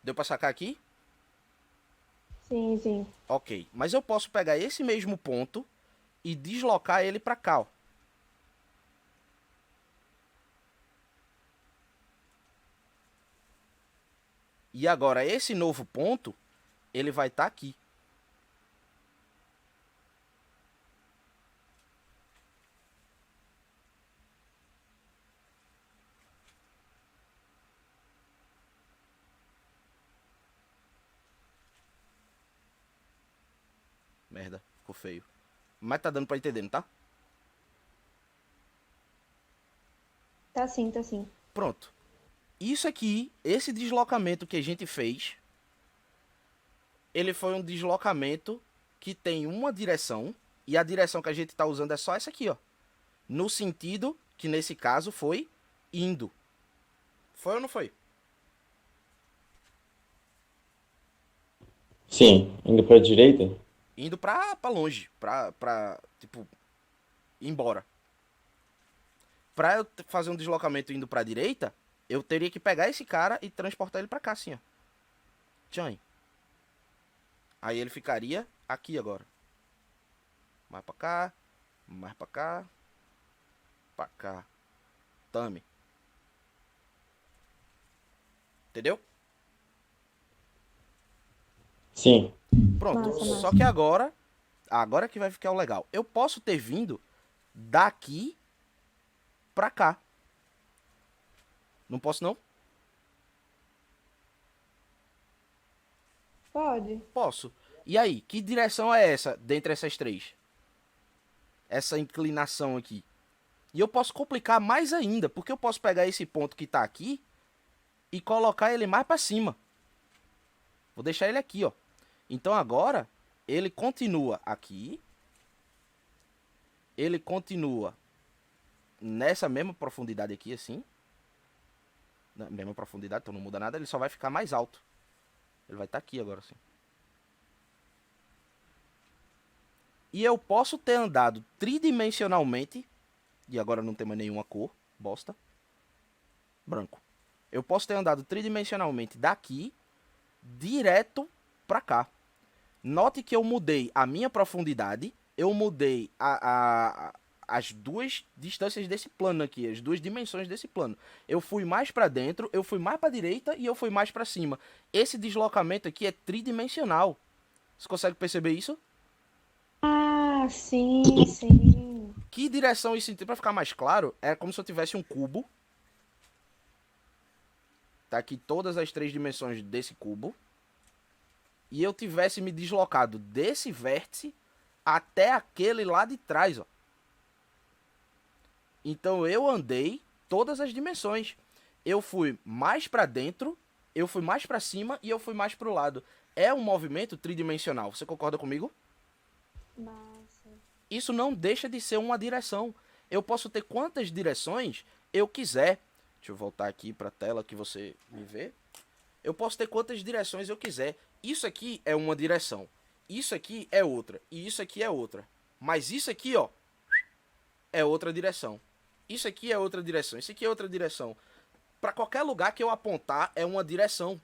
Deu pra sacar aqui? Sim, sim. Ok. Mas eu posso pegar esse mesmo ponto e deslocar ele pra cá, ó. E agora esse novo ponto, ele vai estar aqui. Merda, ficou feio. Mas tá dando pra entender, não tá? Tá sim, tá sim. Pronto. Isso aqui, esse deslocamento que a gente fez, ele foi um deslocamento que tem uma direção, e a direção que a gente tá usando é só essa aqui, ó. No sentido que nesse caso foi indo. Foi ou não foi? Sim, indo pra direita? Indo pra longe, tipo, ir embora. Pra eu fazer um deslocamento indo pra direita, eu teria que pegar esse cara e transportar ele pra cá, assim, ó. Tchan. Aí ele ficaria aqui agora. Mais pra cá, mais pra cá, pra cá. Tame. Entendeu? Sim. Pronto. Massa, massa. Só que agora que vai ficar o legal. Eu posso ter vindo daqui pra cá. Não posso não? Pode. Posso. E aí, que direção é essa dentre essas três? Essa inclinação aqui. E eu posso complicar mais ainda, porque eu posso pegar esse ponto que tá aqui e colocar ele mais pra cima. Vou deixar ele aqui, ó. Então agora, ele continua aqui. Ele continua nessa mesma profundidade aqui, assim. Na mesma profundidade, então não muda nada. Ele só vai ficar mais alto. Ele vai estar aqui agora, assim. E eu posso ter andado tridimensionalmente. E agora não tem mais nenhuma cor. Bosta. Branco. Eu posso ter andado tridimensionalmente daqui direto pra cá. Note que eu mudei a minha profundidade. Eu mudei as duas distâncias desse plano aqui. As duas dimensões desse plano. Eu fui mais pra dentro, eu fui mais pra direita e eu fui mais pra cima. Esse deslocamento aqui é tridimensional. Você consegue perceber isso? Ah, sim, sim. Que direção isso tem? Pra ficar mais claro, é como se eu tivesse um cubo. Tá aqui todas as três dimensões desse cubo. E eu tivesse me deslocado desse vértice até aquele lá de trás, ó. Então eu andei todas as dimensões. Eu fui mais pra dentro, eu fui mais pra cima e eu fui mais pro lado. É um movimento tridimensional. Você concorda comigo? Massa. Isso não deixa de ser uma direção. Eu posso ter quantas direções eu quiser. Deixa eu voltar aqui para a tela que você me vê. Eu posso ter quantas direções eu quiser. Isso aqui é uma direção. Isso aqui é outra. E isso aqui é outra. Mas isso aqui, ó, é outra direção. Isso aqui é outra direção. Isso aqui é outra direção. Para qualquer lugar que eu apontar é uma direção.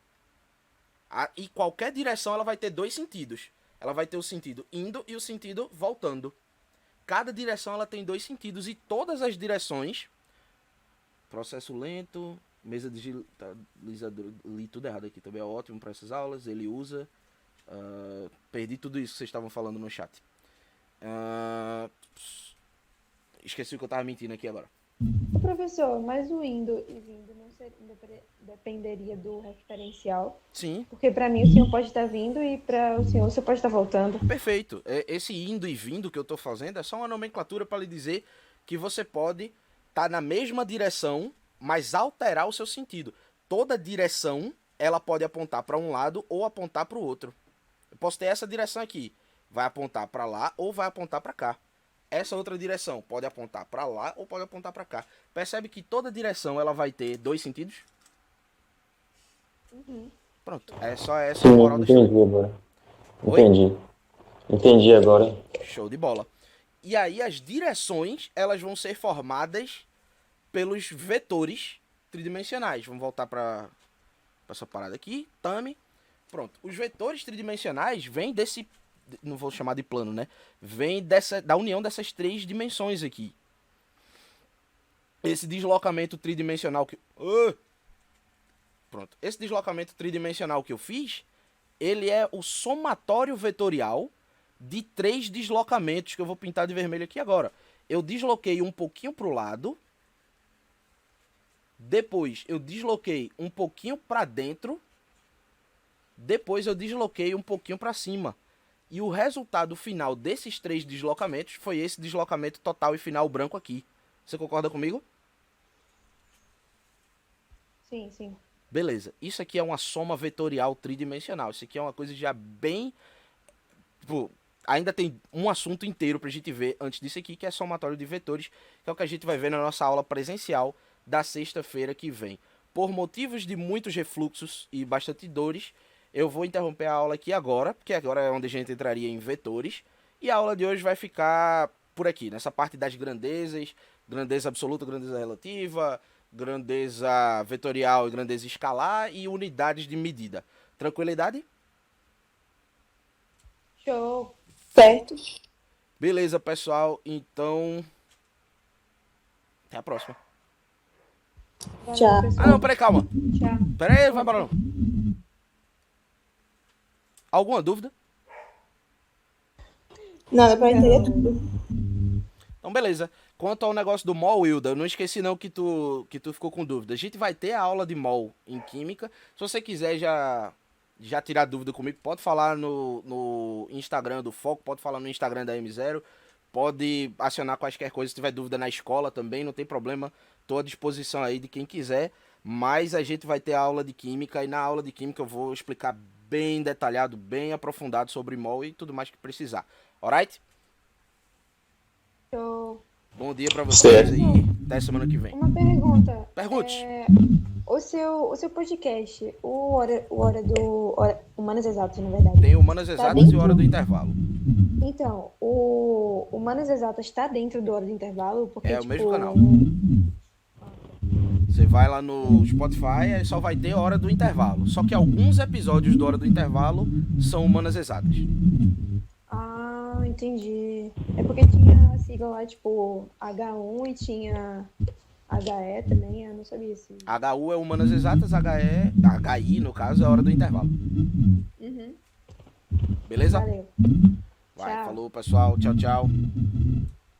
E qualquer direção ela vai ter dois sentidos. Ela vai ter o sentido indo e o sentido voltando. Cada direção ela tem dois sentidos e todas as direções. Processo lento, mesa digitalizador, li tudo errado aqui, também é ótimo para essas aulas. Ele usa. Perdi tudo isso que vocês estavam falando no chat. Esqueci o que eu tava mentindo aqui agora. Ô, professor, mas o indo e vindo não dependeria do referencial? Sim, Porque para mim o senhor pode estar vindo e para o senhor pode estar voltando. perfeito. Esse indo e vindo que eu tô fazendo é só uma nomenclatura para lhe dizer que você pode estar na mesma direção, mas alterar o seu sentido. Toda direção ela pode apontar para um lado ou apontar para o outro. Eu posso ter essa direção aqui, vai apontar para lá ou vai apontar para cá. Essa outra direção pode apontar para lá ou pode apontar para cá. Percebe que toda direção ela vai ter dois sentidos? Pronto, é só essa a Sim, moral da história. entendi agora. Oi? Entendi. Entendi agora. Show de bola. E aí as direções elas vão ser formadas pelos vetores tridimensionais. Vamos voltar para essa parada aqui, Tami. Pronto, os vetores tridimensionais vêm desse, não vou chamar de plano, né? Vem da união dessas três dimensões aqui. Esse deslocamento tridimensional que... Pronto, esse deslocamento tridimensional que eu fiz, ele é o somatório vetorial de três deslocamentos que eu vou pintar de vermelho aqui agora. Eu desloquei um pouquinho pro lado, depois eu desloquei um pouquinho para dentro, depois eu desloquei um pouquinho para cima. E o resultado final desses três deslocamentos foi esse deslocamento total e final branco aqui. Você concorda comigo? Sim, sim. Beleza. Isso aqui é uma soma vetorial tridimensional. Isso aqui é uma coisa já bem... Tipo, ainda tem um assunto inteiro pra gente ver antes disso aqui, que é somatório de vetores, que é o que a gente vai ver na nossa aula presencial da sexta-feira que vem. Por motivos de muitos refluxos e bastante dores, eu vou interromper a aula aqui agora, porque agora é onde a gente entraria em vetores. E a aula de hoje vai ficar por aqui, nessa parte das grandezas, grandeza absoluta, grandeza relativa, grandeza vetorial e grandeza escalar e unidades de medida. Tranquilidade? Show. Certo. Beleza, pessoal. Então, até a próxima. Valeu, Tchau. pessoal. Ah, não, peraí, calma. Tchau. Peraí, não vai embora não. Alguma dúvida? Nada pra entender tudo. Então, beleza. Quanto ao negócio do mol, Wilda, eu não esqueci não que tu ficou com dúvida. A gente vai ter a aula de mol em química. Se você quiser já tirar dúvida comigo, pode falar no Instagram do Foco, pode falar no Instagram da M0, pode acionar quaisquer coisas, se tiver dúvida na escola também, não tem problema. Estou à disposição aí de quem quiser, mas a gente vai ter a aula de química e na aula de química eu vou explicar bem detalhado, bem aprofundado sobre mol e tudo mais que precisar. Alright? Show. Bom dia pra vocês Certo. aí, até semana que vem. Uma pergunta. Pergunte. O seu podcast, o Humanas Exatas, na verdade. Tem Humanas Exatas e dentro? Hora do Intervalo. Então, o Humanas Exatas está dentro do Hora do Intervalo? Porque, É o mesmo canal. um- Você vai lá no Spotify, aí só vai ter Hora do Intervalo. Só que alguns episódios do Hora do Intervalo são Humanas Exatas. Ah, entendi. É porque tinha a sigla lá, tipo, H1 e tinha HE também, eu não sabia se... HU é Humanas Exatas, HI, no caso, é Hora do Intervalo. Uhum. Beleza? Valeu. Vai, Tchau. falou pessoal, tchau, tchau.